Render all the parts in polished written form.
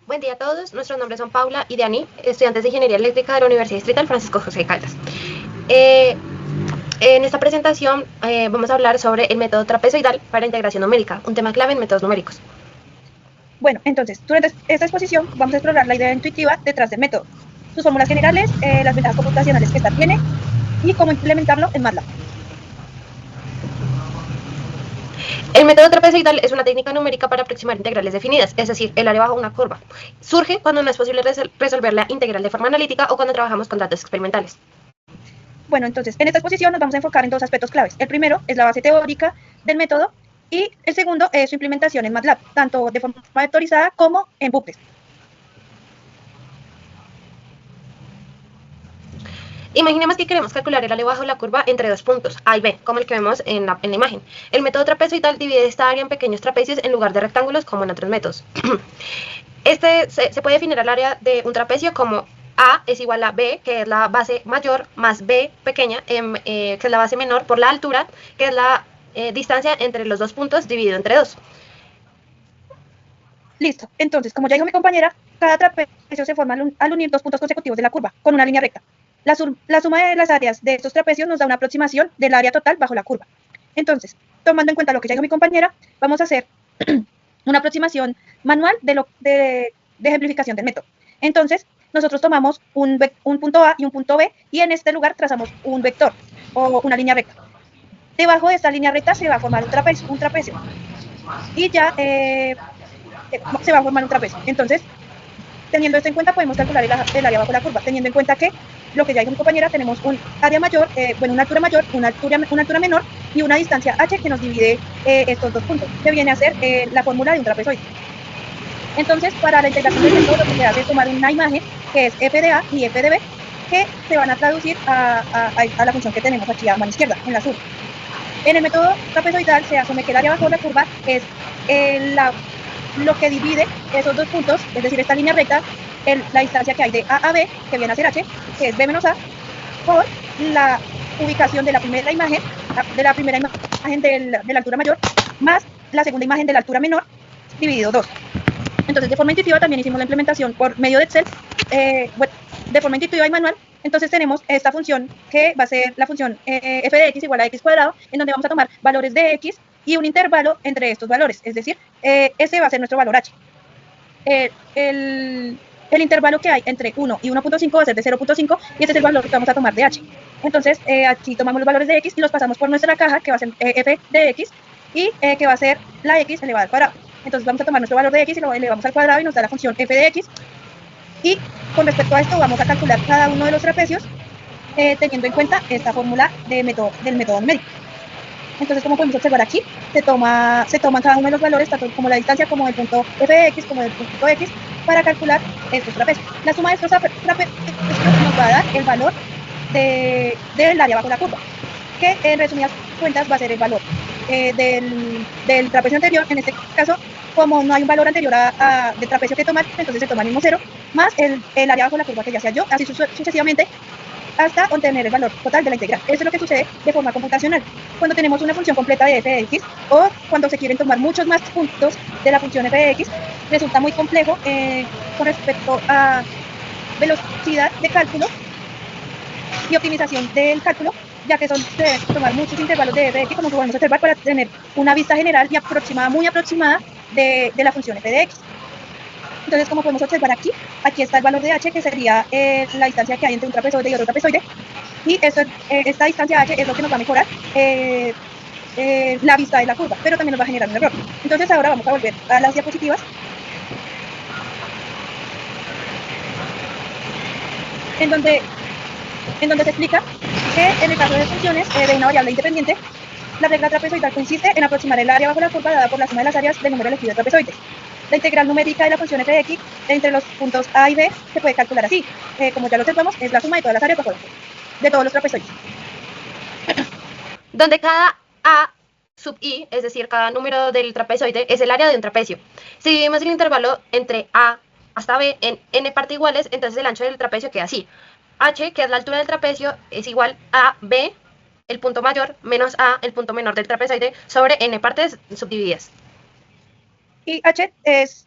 Buen día a todos, nuestros nombres son Paula y Dani, estudiantes de Ingeniería Eléctrica de la Universidad Distrital Francisco José de Caldas. En esta presentación vamos a hablar sobre el método trapezoidal para integración numérica, un tema clave en métodos numéricos. Bueno, entonces, durante esta exposición vamos a explorar la idea intuitiva detrás del método, sus fórmulas generales, las ventajas computacionales que esta tiene y cómo implementarlo en MATLAB. El método trapezoidal es una técnica numérica para aproximar integrales definidas, es decir, el área bajo una curva. Surge cuando no es posible resolver la integral de forma analítica o cuando trabajamos con datos experimentales. Bueno, entonces, en esta exposición nos vamos a enfocar en dos aspectos claves. El primero es la base teórica del método y el segundo es su implementación en MATLAB, tanto de forma vectorizada como en bucles. Imaginemos que queremos calcular el área bajo la curva entre dos puntos, A y B, como el que vemos en la imagen. El método trapezoidal divide esta área en pequeños trapecios en lugar de rectángulos como en otros métodos. Se puede definir el área de un trapecio como A es igual a B, que es la base mayor, más B pequeña, que es la base menor, por la altura, que es la distancia entre los dos puntos dividido entre 2. Listo. Entonces, como ya dijo mi compañera, cada trapecio se forma al unir dos puntos consecutivos de la curva con una línea recta. La suma de las áreas de estos trapecios nos da una aproximación del área total bajo la curva. Entonces, tomando en cuenta lo que ya dijo mi compañera, vamos a hacer una aproximación manual de ejemplificación del método. Entonces, nosotros tomamos un punto A y un punto B y en este lugar trazamos un vector o una línea recta. Debajo de esta línea recta se va a formar un trapecio. Y ya se va a formar un trapecio. Entonces, teniendo esto en cuenta, podemos calcular el área bajo la curva, teniendo en cuenta que lo que ya dijo mi compañera, tenemos un área mayor, una altura mayor, una altura menor y una distancia h que nos divide estos dos puntos, que viene a ser la fórmula de un trapezoide. Entonces, para la integración del método, lo que se hace es tomar una imagen que es f de a y f de b, que se van a traducir a la función que tenemos aquí a mano izquierda, en la azul. En el método trapezoidal se asume que el área bajo la curva es lo que divide esos dos puntos, es decir, esta línea recta, la distancia que hay de A a B, que viene a ser H, que es B menos A, por la ubicación de la primera imagen, de la altura mayor, más la segunda imagen de la altura menor, dividido 2. Entonces, de forma intuitiva también hicimos la implementación por medio de Excel, de forma intuitiva y manual. Entonces tenemos esta función que va a ser la función f de x igual a x cuadrado, en donde vamos a tomar valores de x y un intervalo entre estos valores, es decir, ese va a ser nuestro valor h. El intervalo que hay entre 1 y 1.5 va a ser de 0.5 y ese es el valor que vamos a tomar de h. Entonces, aquí tomamos los valores de x y los pasamos por nuestra caja, que va a ser f de x, y que va a ser la x elevada al cuadrado. Entonces, vamos a tomar nuestro valor de x y lo elevamos al cuadrado y nos da la función f de x. Y con respecto a esto, vamos a calcular cada uno de los trapecios teniendo en cuenta esta fórmula del método numérico. Entonces, como podemos observar aquí, se toman cada uno de los valores, tanto como la distancia como del punto f de x como del punto x, para calcular estos trapecios. La suma de estos trapecios nos va a dar el valor del área bajo la curva, que en resumidas cuentas va a ser el valor del trapecio anterior. En este caso, como no hay un valor anterior del trapecio que tomar, entonces se toma el mismo 0, más el área bajo la curva que ya se halló, así sucesivamente, hasta obtener el valor total de la integral. Eso es lo que sucede de forma computacional. Cuando tenemos una función completa de f de x o cuando se quieren tomar muchos más puntos de la función f de x, resulta muy complejo con respecto a velocidad de cálculo y optimización del cálculo, ya que se deben tomar muchos intervalos de f de x, como podemos observar, para tener una vista general y muy aproximada de la función f de x. Entonces, como podemos observar aquí está el valor de h, que sería la distancia que hay entre un trapezoide y otro trapezoide, y esta distancia h es lo que nos va a mejorar la vista de la curva, pero también nos va a generar un error. Entonces, ahora vamos a volver a las diapositivas, en donde se explica que en el caso de funciones de una variable independiente, la regla trapezoidal consiste en aproximar el área bajo la curva dada por la suma de las áreas del número elegido de trapezoides. La integral numérica de la función f de x entre los puntos a y b se puede calcular así. Como ya lo observamos, es la suma de todas las áreas bajo la curva, de todos los trapezoides. Donde cada a sub i, es decir, cada número del trapezoide, es el área de un trapecio. Si dividimos el intervalo entre a hasta b en n partes iguales, entonces el ancho del trapecio queda así. H, que es la altura del trapecio, es igual a b, el punto mayor, menos a, el punto menor del trapezoide, sobre n partes subdivididas. Y h es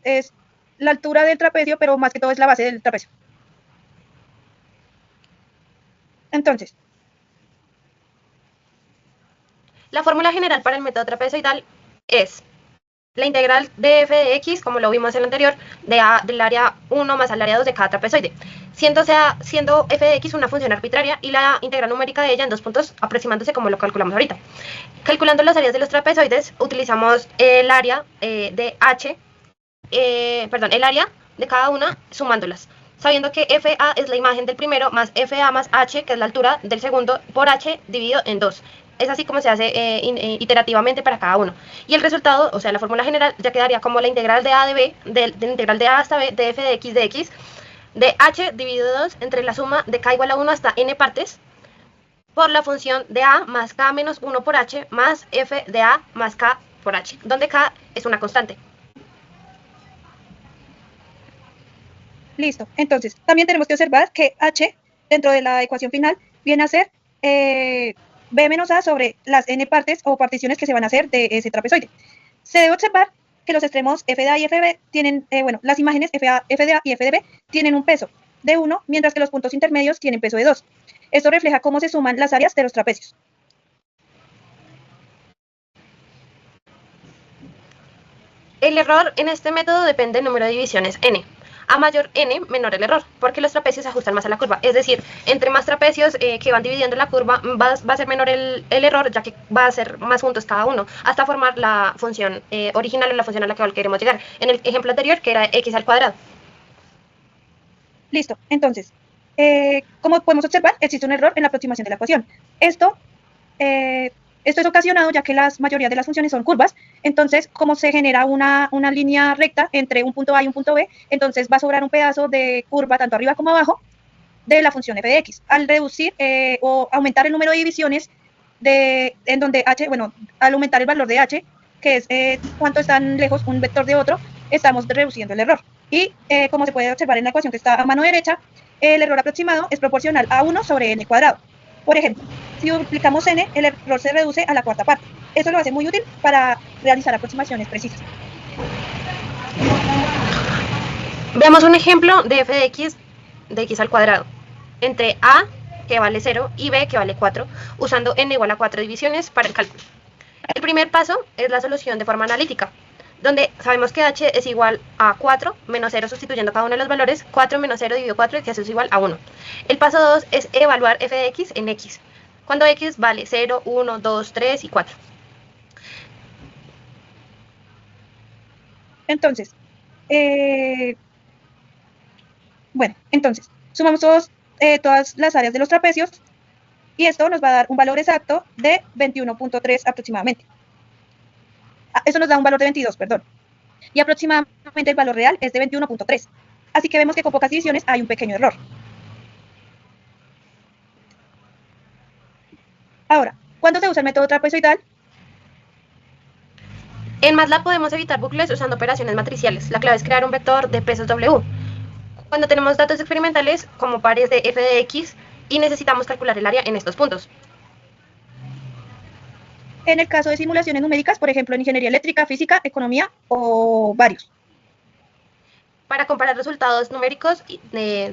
la altura del trapecio, pero más que todo es la base del trapecio. Entonces, la fórmula general para el método trapezoidal es la integral de f de x, como lo vimos en el anterior, del área 1 más al área 2 de cada trapezoide, siendo f de x una función arbitraria y la integral numérica de ella en 2 puntos, aproximándose como lo calculamos ahorita. Calculando las áreas de los trapezoides, utilizamos el área de h, el área de cada una sumándolas, sabiendo que FA es la imagen del primero más FA más H, que es la altura del segundo, por H dividido en 2. Es así como se hace iterativamente para cada uno. Y el resultado, o sea, la fórmula general, ya quedaría como la integral de A de B, de la integral de A hasta B, de f de x, de h dividido 2 entre la suma de k igual a 1 hasta n partes, por la función de A más k menos 1 por h, más f de A más k por h, donde k es una constante. Listo. Entonces, también tenemos que observar que h, dentro de la ecuación final, viene a ser b menos a sobre las n partes o particiones que se van a hacer de ese trapezoide. Se debe observar que los extremos f de a y f de b tienen, las imágenes f de a y f de b tienen un peso de 1, mientras que los puntos intermedios tienen peso de 2. Esto refleja cómo se suman las áreas de los trapecios. El error en este método depende del número de divisiones n. A mayor n, menor el error, porque los trapecios se ajustan más a la curva. Es decir, entre más trapecios que van dividiendo la curva, va a ser menor el error, ya que va a ser más juntos cada uno, hasta formar la función original o la función a la que queremos llegar. En el ejemplo anterior, que era x al cuadrado. Listo. Entonces, como podemos observar, existe un error en la aproximación de la ecuación. Esto es ocasionado ya que la mayoría de las funciones son curvas, entonces como se genera una línea recta entre un punto A y un punto B, entonces va a sobrar un pedazo de curva tanto arriba como abajo de la función f de x. Al reducir o aumentar el número de divisiones en donde h, al aumentar el valor de h, que es cuánto están lejos un vector de otro, estamos reduciendo el error. Y como se puede observar en la ecuación que está a mano derecha, el error aproximado es proporcional a 1 sobre n cuadrado. Por ejemplo, si duplicamos n, el error se reduce a la cuarta parte. Esto lo hace muy útil para realizar aproximaciones precisas. Veamos un ejemplo de f de x al cuadrado, entre a, que vale 0, y b, que vale 4, usando n igual a 4 divisiones para el cálculo. El primer paso es la solución de forma analítica, donde sabemos que h es igual a 4 menos 0, sustituyendo cada uno de los valores, 4 menos 0 dividido 4, que eso es igual a 1. El paso 2 es evaluar f de x en x, cuando x vale 0, 1, 2, 3 y 4. Entonces, sumamos todas las áreas de los trapecios y esto nos va a dar un valor exacto de 21.3 aproximadamente. Eso nos da un valor de 22, perdón. Y aproximadamente el valor real es de 21.3. Así que vemos que con pocas divisiones hay un pequeño error. Ahora, ¿cuándo se usa el método trapezoidal? En MATLAB podemos evitar bucles usando operaciones matriciales. La clave es crear un vector de pesos W. Cuando tenemos datos experimentales como pares de f de x y necesitamos calcular el área en estos puntos. En el caso de simulaciones numéricas, por ejemplo, en ingeniería eléctrica, física, economía o varios. Para comparar resultados numéricos,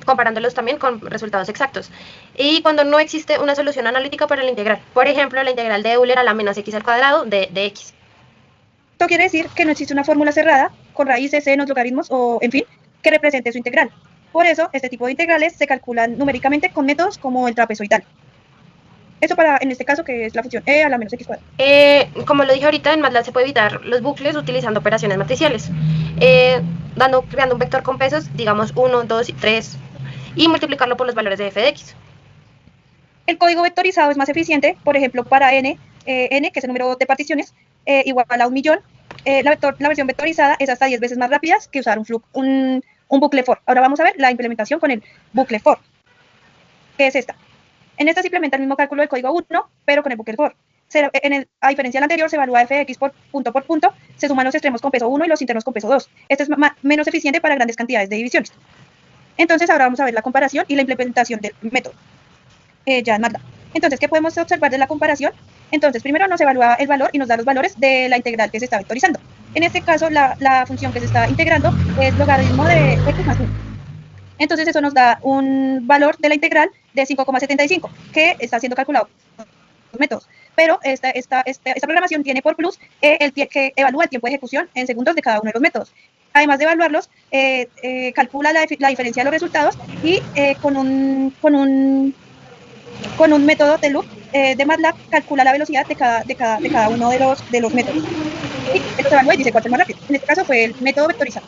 comparándolos también con resultados exactos. Y cuando no existe una solución analítica para la integral. Por ejemplo, la integral de Euler a la menos x al cuadrado de x. Esto quiere decir que no existe una fórmula cerrada, con raíces, senos, logaritmos o, en fin, que represente su integral. Por eso, este tipo de integrales se calculan numéricamente con métodos como el trapezoidal. Eso en este caso, que es la función e a la menos x cuadrado. Como lo dije ahorita, en MATLAB se puede evitar los bucles utilizando operaciones matriciales. Creando un vector con pesos, digamos 1, 2 y 3, y multiplicarlo por los valores de f de x. El código vectorizado es más eficiente, por ejemplo, para n, que es el número de particiones, igual a 1.000.000. La versión vectorizada es hasta 10 veces más rápida que usar un bucle for. Ahora vamos a ver la implementación con el bucle for, que es esta. En esta se implementa el mismo cálculo del código 1, pero con el bucle for. A diferencia del anterior, se evalúa f de x por punto, se suman los extremos con peso 1 y los internos con peso 2. Esto es menos eficiente para grandes cantidades de divisiones. Entonces, ahora vamos a ver la comparación y la implementación del método. Ya en MATLAB. Entonces, ¿qué podemos observar de la comparación? Entonces, primero nos evalúa el valor y nos da los valores de la integral que se está vectorizando. En este caso, la función que se está integrando es logaritmo de x más 1. Entonces eso nos da un valor de la integral de 5,75, que está siendo calculado por los métodos. Pero esta programación tiene por plus que evalúa el tiempo de ejecución en segundos de cada uno de los métodos. Además de evaluarlos, calcula la diferencia de los resultados y con un método de loop de MATLAB calcula la velocidad de cada uno de los métodos. Y esto se evalúa y dice cuál es el más rápido. En este caso fue el método vectorizado.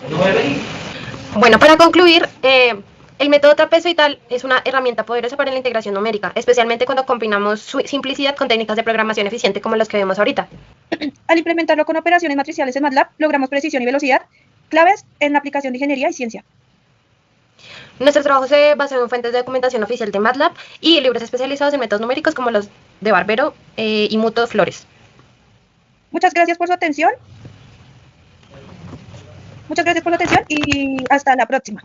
Bueno, para concluir, el método trapezoidal es una herramienta poderosa para la integración numérica, especialmente cuando combinamos su simplicidad con técnicas de programación eficiente como las que vemos ahorita. Al implementarlo con operaciones matriciales en MATLAB, logramos precisión y velocidad, claves en la aplicación de ingeniería y ciencia. Nuestros trabajos se basan en fuentes de documentación oficial de MATLAB y libros especializados en métodos numéricos como los de Barbero y Muto Flores. Muchas gracias por su atención. Y hasta la próxima.